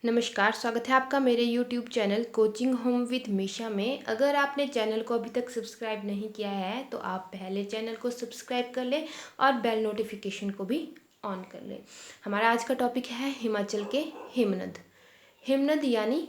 नमस्कार, स्वागत है आपका मेरे YouTube channel coaching home with Misha में। अगर आपने चैनल को अभी तक सब्सक्राइब नहीं किया है तो आप पहले चैनल को सब्सक्राइब कर लें और बेल नोटिफिकेशन को भी ऑन कर लें। हमारा आज का टॉपिक है हिमाचल के हिमनद। हिमनद यानी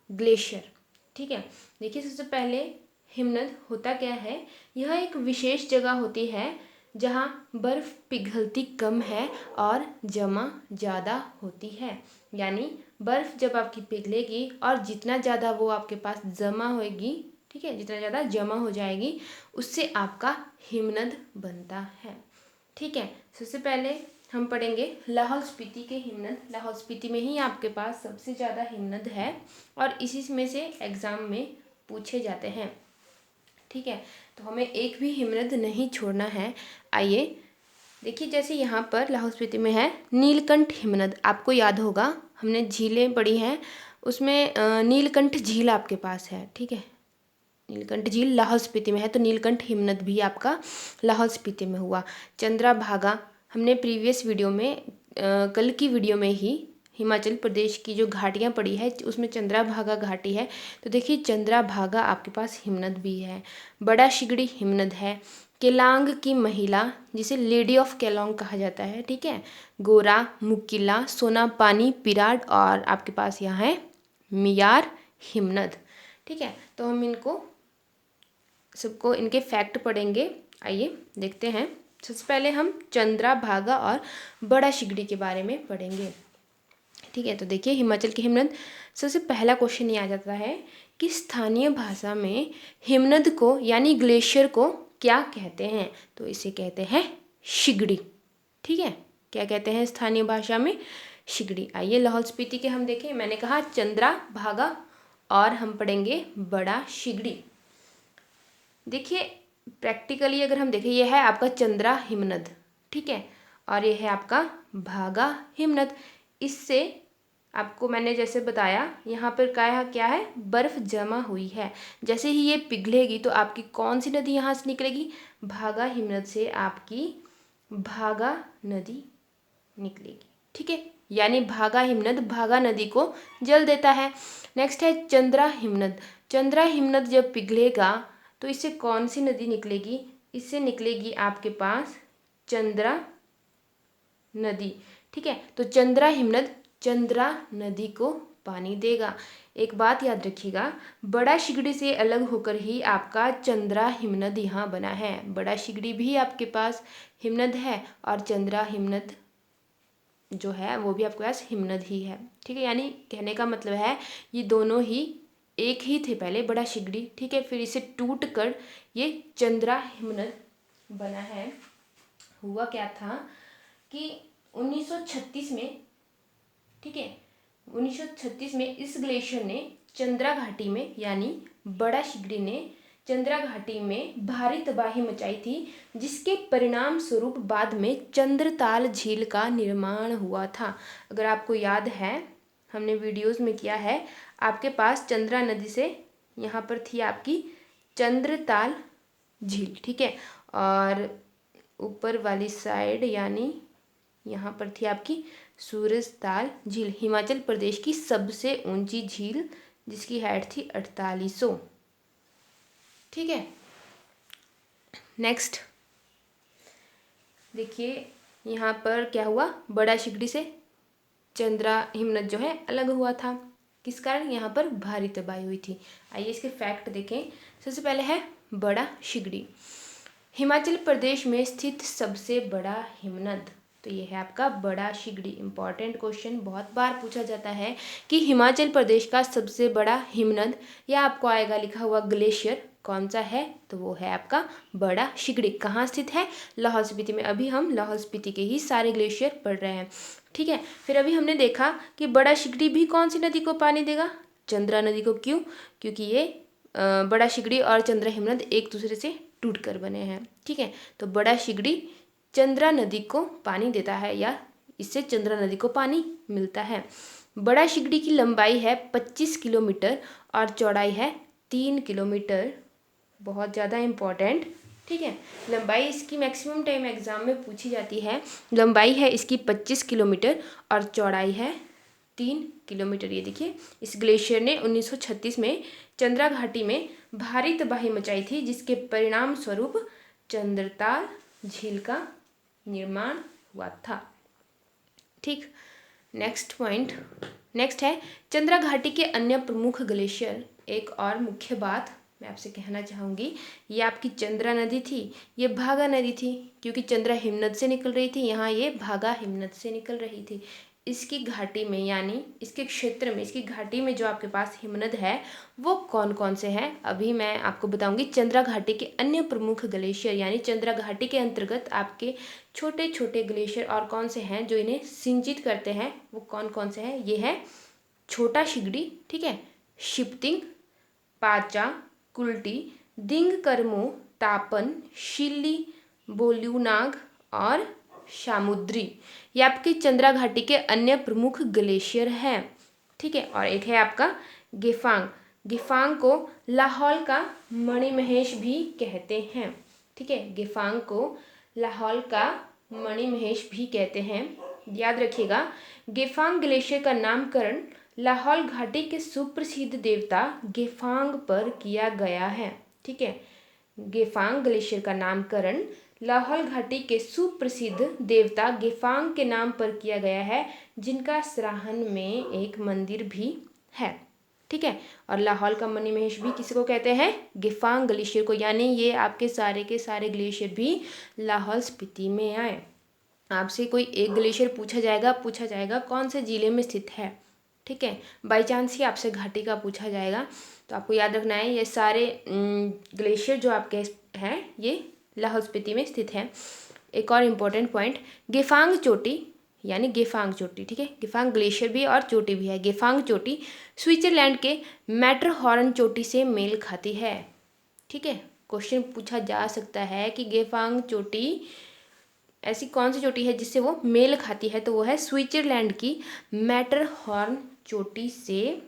ग्लेशियर। ठीक है, देखिए सबसे पहले हिमनद होता क्या है। यह एक विशेष जगह होती है जहाँ बर्फ़ पिघलती कम है और जमा ज़्यादा होती है। यानी बर्फ़ जब आपकी पिघलेगी और जितना ज़्यादा वो आपके पास जमा होएगी, ठीक है, जितना ज़्यादा जमा हो जाएगी उससे आपका हिमनद बनता है। ठीक है, सबसे पहले हम पढ़ेंगे लाहौल स्पीति के हिमनद। लाहौल स्पीति में ही आपके पास सबसे ज़्यादा हिमनद है और इसी में से एग्ज़ाम में पूछे जाते हैं। ठीक है, तो हमें एक भी हिमनद नहीं छोड़ना है। आइए देखिए, जैसे यहाँ पर लाहौल स्पीति में है नीलकंठ हिमनद। आपको याद होगा, हमने झीलें पढ़ी हैं, उसमें नीलकंठ झील आपके पास है। ठीक है, नीलकंठ झील लाहौल स्पीति में है, तो नीलकंठ हिमनद भी आपका लाहौल स्पीति में हुआ। चंद्राभागा हमने प्रीवियस वीडियो में कल की वीडियो में ही हिमाचल प्रदेश की जो घाटियाँ पड़ी है उसमें चंद्राभागा घाटी है, तो देखिए चंद्राभागा आपके पास हिमनद भी है। बड़ा शिगड़ी हिमनद है। केलांग की महिला जिसे लेडी ऑफ केलोंग कहा जाता है। ठीक है, गोरा, मुकिला, सोना पानी, पिराड और आपके पास यहाँ है मियार हिमनद। ठीक है, तो हम इनको सबको इनके फैक्ट पढ़ेंगे। आइए देखते हैं। सबसे पहले हम चंद्राभागा और बड़ा शिगड़ी के बारे में पढ़ेंगे। ठीक है, तो देखिए हिमाचल के हिमनद, सबसे पहला क्वेश्चन ये आ जाता है कि स्थानीय भाषा में हिमनद को यानी ग्लेशियर को क्या कहते हैं। तो इसे कहते हैं शिगड़ी। ठीक है, क्या कहते हैं स्थानीय भाषा में? शिगड़ी। आइए लाहौल स्पीति के हम देखें। मैंने कहा चंद्राभागा और हम पढ़ेंगे बड़ा शिगड़ी। देखिए प्रैक्टिकली अगर हम देखें, यह है आपका चंद्रा हिमनद। ठीक है, और यह है आपका भागा हिमनद। इससे आपको मैंने जैसे बताया, यहाँ पर क्या है, बर्फ़ जमा हुई है। जैसे ही ये पिघलेगी तो आपकी कौन सी नदी यहाँ से निकलेगी? भागा हिमनद से आपकी भागा नदी निकलेगी। ठीक है, यानी भागा हिमनद भागा नदी को जल देता है। नेक्स्ट है चंद्रा हिमनद। चंद्रा हिमनद जब पिघलेगा तो इससे कौन सी नदी निकलेगी? इससे निकलेगी आपके पास चंद्रा नदी। ठीक है, तो चंद्रा हिमनद चंद्रा नदी को पानी देगा। एक बात याद रखिएगा, बड़ा शिगड़ी से अलग होकर ही आपका चंद्रा हिमनद यहाँ बना है। बड़ा शिगड़ी भी आपके पास हिमनद है और चंद्रा हिमनद जो है वो भी आपके पास हिमनद ही है। ठीक है, यानी कहने का मतलब है ये दोनों ही एक ही थे पहले, बड़ा शिगड़ी। ठीक है, फिर इसे टूट कर ये चंद्रा हिमनद बना है। हुआ क्या था कि 1936 में, ठीक है, 1936 में इस ग्लेशियर ने चंद्रा घाटी में, यानी बड़ा शिगड़ी ने चंद्रा घाटी में भारी तबाही मचाई थी, जिसके परिणाम स्वरूप बाद में चंद्रताल झील का निर्माण हुआ था। अगर आपको याद है, हमने वीडियोस में किया है, आपके पास चंद्रा नदी से यहाँ पर थी आपकी चंद्रताल झील। ठीक है, और ऊपर वाली साइड यानी यहाँ पर थी आपकी सूरजताल झील, हिमाचल प्रदेश की सबसे ऊंची झील, जिसकी हाइट थी 4800। ठीक है, नेक्स्ट देखिए यहाँ पर क्या हुआ, बड़ा शिगड़ी से चंद्रा हिमनद जो है अलग हुआ था। किस कारण? यहाँ पर भारी तबाही हुई थी। आइए इसके फैक्ट देखें। सबसे पहले है बड़ा शिगड़ी, हिमाचल प्रदेश में स्थित सबसे बड़ा हिमनद। तो ये है आपका बड़ा शिगड़ी। इंपॉर्टेंट क्वेश्चन बहुत बार पूछा जाता है कि हिमाचल प्रदेश का सबसे बड़ा हिमनद, या आपको आएगा लिखा हुआ ग्लेशियर, कौन सा है? तो वो है आपका बड़ा शिगड़ी। कहाँ स्थित है? लाहौल स्पीति में। अभी हम लाहौल स्पीति के ही सारे ग्लेशियर पढ़ रहे हैं। ठीक है, फिर अभी हमने देखा कि बड़ा शिगड़ी भी कौन सी नदी को पानी देगा? चंद्रा नदी को। क्यों? क्योंकि ये बड़ा शिगड़ी और चंद्रा हिमनद एक दूसरे से टूट कर बने हैं। ठीक है, तो बड़ा शिगड़ी चंद्रा नदी को पानी देता है, या इससे चंद्रा नदी को पानी मिलता है। बड़ा शिगड़ी की लंबाई है 25 किलोमीटर और चौड़ाई है 3 किलोमीटर। बहुत ज़्यादा इम्पॉर्टेंट। ठीक है, लंबाई इसकी मैक्सिमम टाइम एग्जाम में पूछी जाती है। लंबाई है इसकी 25 किलोमीटर और चौड़ाई है किलोमीटर। ये देखिए, इस ग्लेशियर ने 1936 में चंद्रा घाटी में भारी तबाही मचाई थी, जिसके परिणाम स्वरूप चंद्रताल झील का निर्माण हुआ था। ठीक, नेक्स्ट है चंद्रा घाटी के अन्य प्रमुख ग्लेशियर। एक और मुख्य बात मैं आपसे कहना चाहूँगी, ये आपकी चंद्रा नदी थी, ये भागा नदी थी, क्योंकि चंद्रा हिमनद से निकल रही थी, यहाँ ये भागा हिमनद से निकल रही थी। इसकी घाटी में, यानी इसके क्षेत्र में, इसकी घाटी में जो आपके पास हिमनद है वो कौन कौन से हैं, अभी मैं आपको बताऊंगी। चंद्रा घाटी के अन्य प्रमुख ग्लेशियर, यानी चंद्रा घाटी के अंतर्गत आपके छोटे छोटे ग्लेशियर और कौन से हैं जो इन्हें सिंचित करते हैं, वो कौन कौन से हैं। ये है छोटा शिगड़ी, ठीक है, शिप्तिंग, पाचा, कुल्टी, दिंगकर्मो, तापन, शिल्ली, बोल्यूनाग और सामुद्री। ये आपकी चंद्रा घाटी के अन्य प्रमुख ग्लेशियर हैं। ठीक है, और एक है आपका गेफांग। गेफांग को लाहौल का मणिमहेश भी कहते हैं। ठीक है, गेफांग को लाहौल का मणिमहेश भी कहते हैं। याद रखिएगा, गेफांग ग्लेशियर का नामकरण लाहौल घाटी के सुप्रसिद्ध देवता गेफांग पर किया गया है। ठीक है, गेफांग ग्लेशियर का नामकरण लाहौल घाटी के सुप्रसिद्ध देवता गेफांग के नाम पर किया गया है, जिनका सराहन में एक मंदिर भी है। ठीक है, और लाहौल का मणिमहेश भी किसी को कहते हैं, गेफांग ग्लेशियर को, यानी ये आपके सारे के सारे ग्लेशियर भी लाहौल स्पीति में आए। आपसे कोई एक ग्लेशियर पूछा जाएगा कौन से जिले में स्थित है। ठीक है, बाई चांस ही आपसे घाटी का पूछा जाएगा, तो आपको याद रखना है ये सारे ग्लेशियर जो आपके हैं ये लाहौल स्पीति में स्थित है। एक और इम्पोर्टेंट पॉइंट, गेफांग चोटी, यानी गेफांग चोटी, ठीक है, गेफांग ग्लेशियर भी और चोटी भी है। गेफांग चोटी स्विट्जरलैंड के मैटरहॉर्न चोटी से मेल खाती है। ठीक है, क्वेश्चन पूछा जा सकता है कि गेफांग चोटी ऐसी कौन सी चोटी है जिससे वो मेल खाती है, तो वो है स्विट्जरलैंड की मैटरहॉर्न चोटी से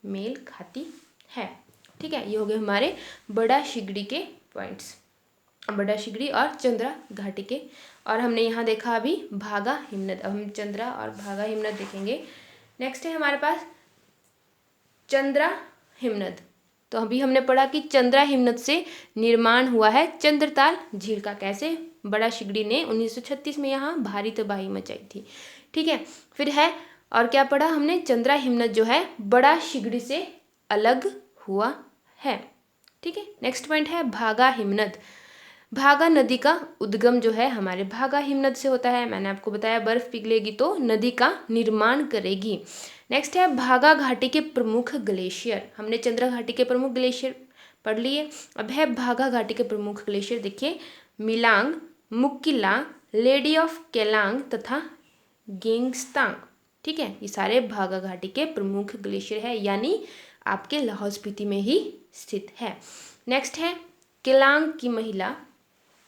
मेल खाती है। ठीक है, ये हो गए हमारे बड़ा शिगड़ी के पॉइंट्स, बड़ा शिगड़ी और चंद्रा घाटी के। और हमने यहाँ देखा अभी भागा हिमनद, अब हम चंद्रा और भागा हिमनद देखेंगे। नेक्स्ट है हमारे पास चंद्रा हिमनद। तो अभी हमने पढ़ा कि चंद्रा हिमनद से निर्माण हुआ है चंद्रताल झील का। कैसे? बड़ा शिगड़ी ने 1936 में यहाँ भारी तबाही मचाई थी। ठीक है, फिर है और क्या पढ़ा हमने, चंद्रा हिमनद जो है बड़ा शिगड़ी से अलग हुआ है। ठीक है, नेक्स्ट पॉइंट है भागा हिमनद। भागा नदी का उद्गम जो है हमारे भागा हिमनद से होता है। मैंने आपको बताया बर्फ पिघलेगी तो नदी का निर्माण करेगी। नेक्स्ट है भागा घाटी के प्रमुख ग्लेशियर। हमने चंद्रा घाटी के प्रमुख ग्लेशियर पढ़ लिए, अब है भागा घाटी के प्रमुख ग्लेशियर। देखिए, मिलांग, मुक्किला, लेडी ऑफ केलांग तथा गेंगस्तांग। ठीक है, ये सारे भागा घाटी के प्रमुख ग्लेशियर है, यानी आपके लाहौल स्पीति में ही स्थित है। नेक्स्ट है केलांग की महिला।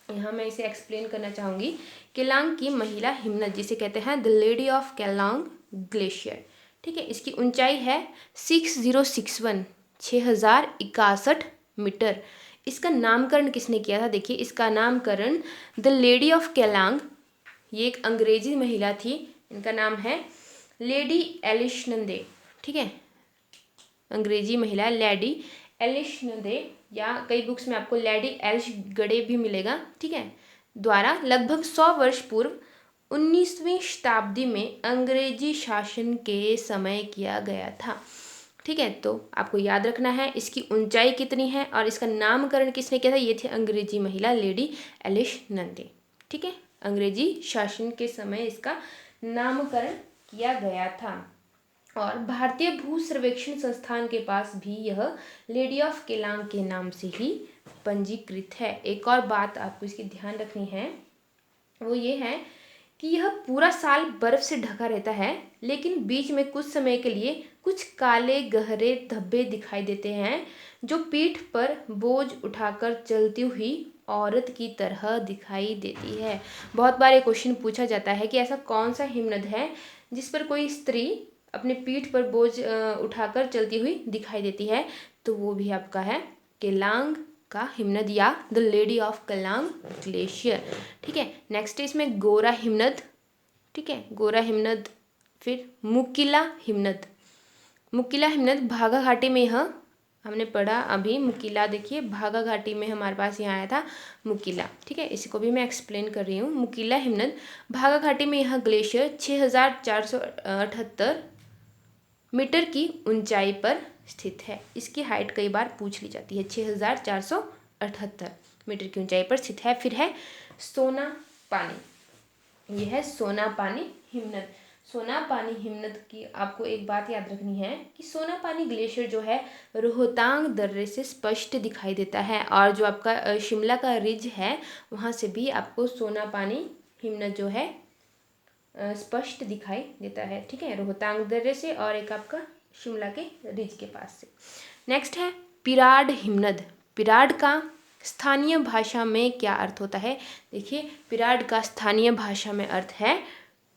यहाँ मैं इसे एक्सप्लेन करना चाहूँगी। केलांग की महिला हिमनद जिसे कहते हैं the lady of Keylong glacier. ठीक है, इसकी ऊंचाई है 6061 6061 मीटर। इसका नामकरण किसने किया था? देखिए, इसका नामकरण द लेडी ऑफ केलांग, ये एक अंग्रेजी महिला थी, इनका नाम है लेडी एलिशनंदे। ठीक है, अंग्रेजी महिला लेडी एलिशनंदे, या कई बुक्स में आपको लेडी एलिशगड़े भी मिलेगा। ठीक है, द्वारा लगभग 100 वर्ष पूर्व 19वीं शताब्दी में अंग्रेजी शासन के समय किया गया था। ठीक है, तो आपको याद रखना है इसकी ऊंचाई कितनी है और इसका नामकरण किसने किया था। ये थी अंग्रेजी महिला लेडी एलिशनंदे। ठीक है, अंग्रेजी शासन के समय इसका नामकरण किया गया था। और भारतीय भू सर्वेक्षण संस्थान के पास भी यह लेडी ऑफ केलांग के नाम से ही पंजीकृत है। एक और बात आपको इसकी ध्यान रखनी है, वो ये है कि यह पूरा साल बर्फ से ढका रहता है, लेकिन बीच में कुछ समय के लिए कुछ काले गहरे धब्बे दिखाई देते हैं, जो पीठ पर बोझ उठाकर चलती हुई औरत की तरह दिखाई देती है। बहुत बार ये क्वेश्चन पूछा जाता है कि ऐसा कौन सा हिमनद है जिस पर कोई स्त्री अपने पीठ पर बोझ उठाकर चलती हुई दिखाई देती है, तो वो भी आपका है केलांग का हिमनद या the lady of Keylong glacier. ठीक है, नेक्स्ट इसमें गोरा हिमनद। ठीक है, गोरा हिमनद फिर मुकिला हिमनद, मुकिला हिमनद भागा घाटी में, यह हमने पढ़ा अभी। मुकिला देखिए भागा घाटी में हमारे पास यहाँ आया था मुकिला, ठीक है, इसी को भी मैं एक्सप्लेन कर रही हूँ। मुकिला हिमनद भागा घाटी में यह ग्लेशियर 6478 मीटर की ऊंचाई पर स्थित है। इसकी हाइट कई बार पूछ ली जाती है। 6478 मीटर की ऊंचाई पर स्थित है। फिर है सोना पानी, यह है सोना पानी हिमनद। सोना पानी हिमनद की आपको एक बात याद रखनी है कि सोना पानी ग्लेशियर जो है रोहतांग दर्रे से स्पष्ट दिखाई देता है, और जो आपका शिमला का रिज है वहाँ से भी आपको सोना पानी हिमनद जो है स्पष्ट दिखाई देता है, ठीक है, रोहतांग दर्रे से और एक आपका शिमला के रिज के पास से। नेक्स्ट है पिराड हिमनद। पिराड का स्थानीय भाषा में क्या अर्थ होता है? देखिए पिराड का स्थानीय भाषा में अर्थ है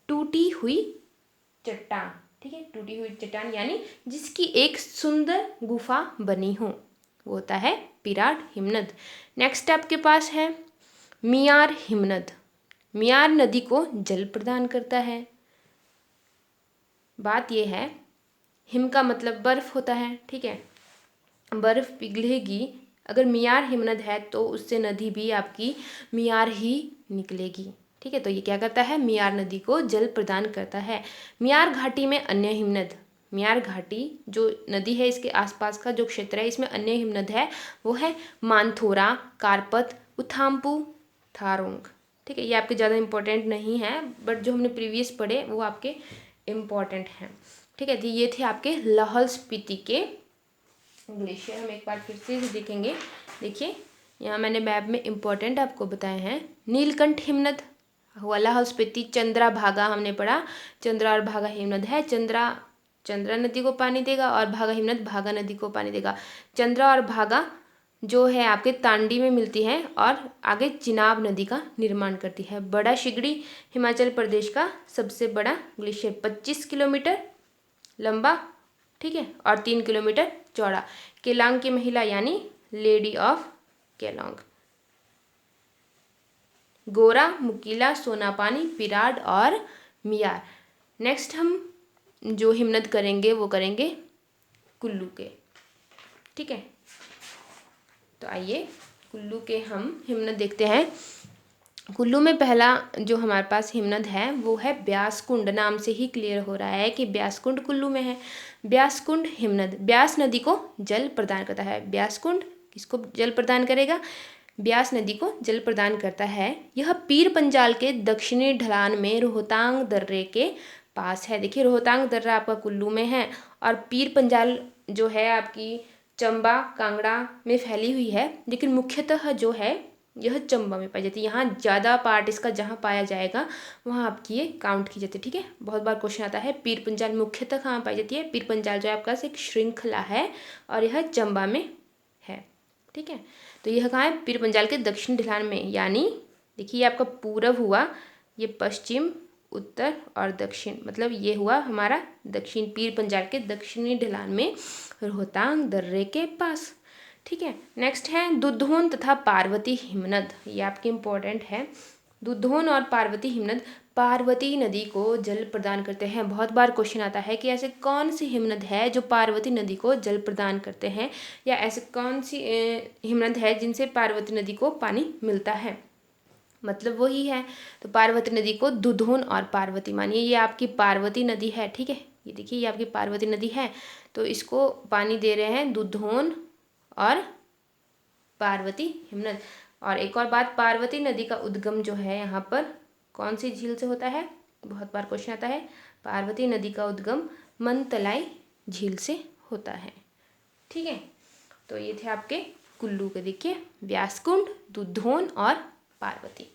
टूटी हुई चट्टान, ठीक है, टूटी हुई चट्टान यानी जिसकी एक सुंदर गुफा बनी हो, वो होता है पिराड हिमनद। नेक्स्ट आपके पास है मियार हिमनद। मियार नदी को जल प्रदान करता है। बात यह है, हिम का मतलब बर्फ होता है, ठीक है, बर्फ पिघलेगी, अगर मियार हिमनद है तो उससे नदी भी आपकी मियार ही निकलेगी, ठीक है। तो ये क्या करता है? मियार नदी को जल प्रदान करता है। मियार घाटी में अन्य हिमनद, मियार घाटी जो नदी है इसके आसपास का जो क्षेत्र है इसमें अन्य हिमनद है, वो है मानथोरा, कारपत, उथाम्पू, थारोंग, ठीक है। ये आपके ज़्यादा इंपॉर्टेंट नहीं है, बट जो हमने प्रीवियस पढ़े वो आपके इम्पॉर्टेंट हैं, ठीक है। तो ये थे आपके लाहौल स्पीति के ग्लेशियर। हम एक बार फिर से देखेंगे। देखिए यहाँ मैंने मैप में इम्पोर्टेंट आपको बताए हैं। नीलकंठ हिमनद हुआ लाहौल स्पीति। चंद्रा भागा हमने पढ़ा, चंद्रा और भागा हिमनद है। चंद्रा नदी को पानी देगा और भागा हिमनद भागा नदी को पानी देगा। चंद्रा और भागा जो है आपके तांडी में मिलती हैं और आगे चिनाब नदी का निर्माण करती है। बड़ा शिगड़ी हिमाचल प्रदेश का सबसे बड़ा ग्लेशियर, 25 किलोमीटर लंबा, ठीक है, और 3 किलोमीटर चौड़ा। केलांग की महिला यानी लेडी ऑफ केलांग। गोरा, मुकीला, सोनापानी, पिराड और मियार। नेक्स्ट हम जो हिमनद करेंगे वो करेंगे कुल्लू के, ठीक है। तो आइए कुल्लू के हम हिमनद देखते हैं। कुल्लू में पहला जो हमारे पास हिमनद है वो है ब्यासकुंड। नाम से ही क्लियर हो रहा है कि ब्यासकुंड कुल्लू में है। ब्यासकुंड हिमनद ब्यास नदी को जल प्रदान करता है। ब्यासकुंड किसको जल प्रदान करेगा? ब्यास नदी को जल प्रदान करता है। यह पीर पंजाल के दक्षिणी ढलान में रोहतांग दर्रे के पास है। देखिए रोहतांग दर्रा आपका कुल्लू में है और पीर पंजाल जो है आपकी चंबा कांगड़ा में फैली हुई है, लेकिन मुख्यतः जो है यह चंबा में पाई जाती है। यहाँ ज़्यादा पार्ट इसका जहाँ पाया जाएगा वहाँ आपकी ये काउंट की जाती है, ठीक है। बहुत बार क्वेश्चन आता है पीर पंजाल मुख्यतः कहाँ पाई जाती है? पीर पंजाल जो है आपका एक श्रृंखला है और यह चंबा में है, ठीक है। तो यह कहाँ है? पीर पंजाल के दक्षिण ढलान में, यानी देखिए ये आपका पूरब हुआ, ये पश्चिम, उत्तर और दक्षिण, मतलब ये हुआ हमारा दक्षिण, पीर पंजाल के दक्षिणी ढलान में रोहतांग दर्रे के पास, ठीक है। नेक्स्ट है दुधोन तथा पार्वती हिमनद। ये आपके इम्पोर्टेंट है। दुधोन और पार्वती हिमनद पार्वती नदी को जल प्रदान करते हैं। बहुत बार क्वेश्चन आता है कि ऐसे कौन सी हिमनद है जो पार्वती नदी को जल प्रदान करते हैं, या ऐसे कौन सी हिमनद है जिनसे पार्वती नदी को पानी मिलता है, मतलब वही है। तो पार्वती नदी को दुधोन और पार्वती मानिए, ये आपकी पार्वती नदी है, ठीक है। ये देखिए ये आपकी पार्वती नदी है, तो इसको पानी दे रहे हैं दुधोन और पार्वती हिमनद। और एक और बात, पार्वती नदी का उद्गम जो है यहाँ पर कौन सी झील से होता है? बहुत बार क्वेश्चन आता है। पार्वती नदी का उद्गम मनतलाई झील से होता है, ठीक है। तो ये थे आपके कुल्लू के, देखिए व्यासकुंड, दुधोन और पार्वती।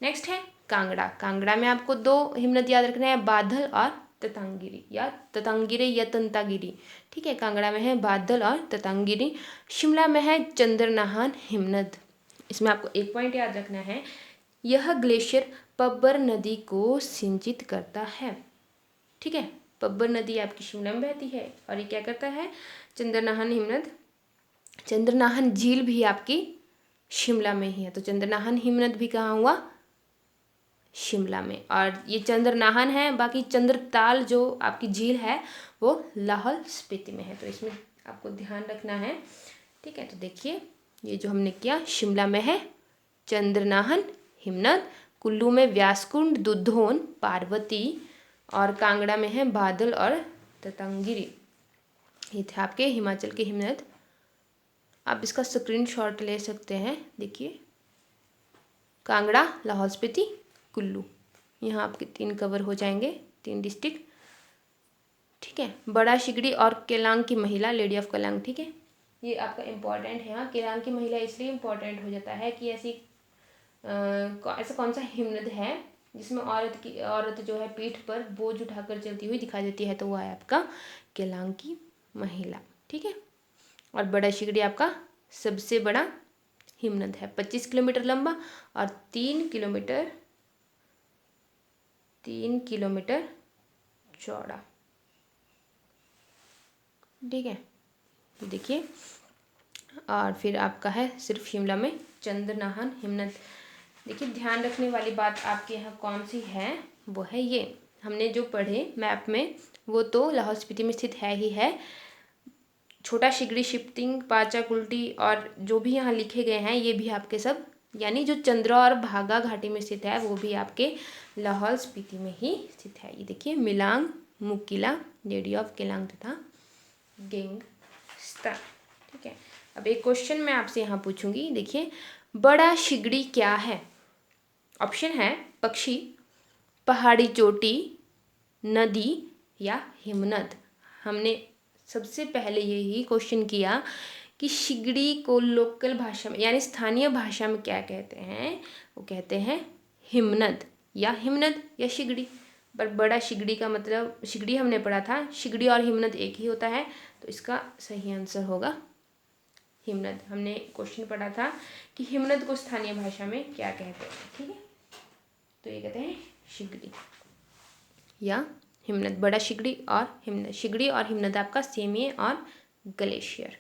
नेक्स्ट है कांगड़ा। कांगड़ा में आपको 2 हिमनद याद रखना है, बादल और ततांगिरी, या ततांगिरी या तंतागिरी, ठीक है। कांगड़ा में है बादल और ततांगिरी। शिमला में है चंद्रनाहन हिमनद। इसमें आपको एक पॉइंट याद रखना है, यह ग्लेशियर पब्बर नदी को सिंचित करता है, ठीक है। पब्बर नदी आपकी शिमला में बहती है और ये क्या करता है? चंद्रनाहन हिमनद, चंद्रनाहन झील भी आपकी शिमला में ही है, तो चंद्रनाहन हिमनद भी कहाँ हुआ? शिमला में। और ये चंद्रनाहन है, बाकी चंद्रताल जो आपकी झील है वो लाहौल स्पीति में है, तो इसमें आपको ध्यान रखना है। ठीक है, तो देखिए ये जो हमने किया, शिमला में है चंद्रनाहन हिमनद, कुल्लू में व्यासकुंड दुधोन पार्वती, और कांगड़ा में है बादल और ततंगिरी। ये थे आपके हिमाचल के हिमनद। आप इसका स्क्रीनशॉट ले सकते हैं। देखिए कांगड़ा, लाहौल स्पीति, कुल्लू, यहाँ आपके 3 कवर हो जाएंगे, 3 डिस्ट्रिक्ट। ठीक है, बड़ा शिगड़ी और केलांग की महिला, लेडी ऑफ केलांग। ठीक है, ये आपका इम्पॉर्टेंट है। हाँ, केलांग की महिला इसलिए इम्पॉर्टेंट हो जाता है कि ऐसा कौन सा हिमनद है जिसमें औरत जो है पीठ पर बोझ उठाकर चलती हुई दिखाई देती है, तो वो है आपका केलांग की महिला। ठीक है, और बड़ा शिगड़ी आपका सबसे बड़ा हिमनद है, 25 किलोमीटर लंबा और 3 किलोमीटर चौड़ा। ठीक है, देखिए, और फिर आपका है सिर्फ शिमला में चंद्रनाहन हिमनद। देखिए ध्यान रखने वाली बात आपके यहाँ कौन सी है, वो है ये हमने जो पढ़े मैप में, वो तो लाहौल स्पीति में स्थित है ही है। छोटा शिगड़ी, शिप्तिंग, पाचा कुल्टी और जो भी यहाँ लिखे गए हैं ये भी आपके सब, यानी जो चंद्रा और भागा घाटी में स्थित है वो भी आपके लाहौल स्पीति में ही स्थित है। ये देखिए मिलांग, मुकीला, लेडी ऑफ केलांग तथा गेंगस्ता। ठीक है, अब एक क्वेश्चन मैं आपसे यहाँ पूछूंगी। देखिए बड़ा शिगड़ी क्या है? ऑप्शन है पक्षी, पहाड़ी चोटी, नदी या हिमनद। हमने सबसे पहले यही क्वेश्चन किया कि शिगड़ी को लोकल भाषा में यानी स्थानीय भाषा में क्या कहते हैं, वो कहते हैं हिमनद या शिगड़ी। पर बड़ा शिगड़ी का मतलब, शिगड़ी हमने पढ़ा था, शिगड़ी और हिमनद एक ही होता है, तो इसका सही आंसर होगा हिमनद। हमने क्वेश्चन पढ़ा था कि हिमनद को स्थानीय भाषा में क्या कहते हैं। ठीक है, तो ये कहते हैं शिगड़ी या हिमनद। बड़ा शिगड़ी और हिमनद, शिगड़ी और हिमनद आपका सेम ही है, और ग्लेशियर।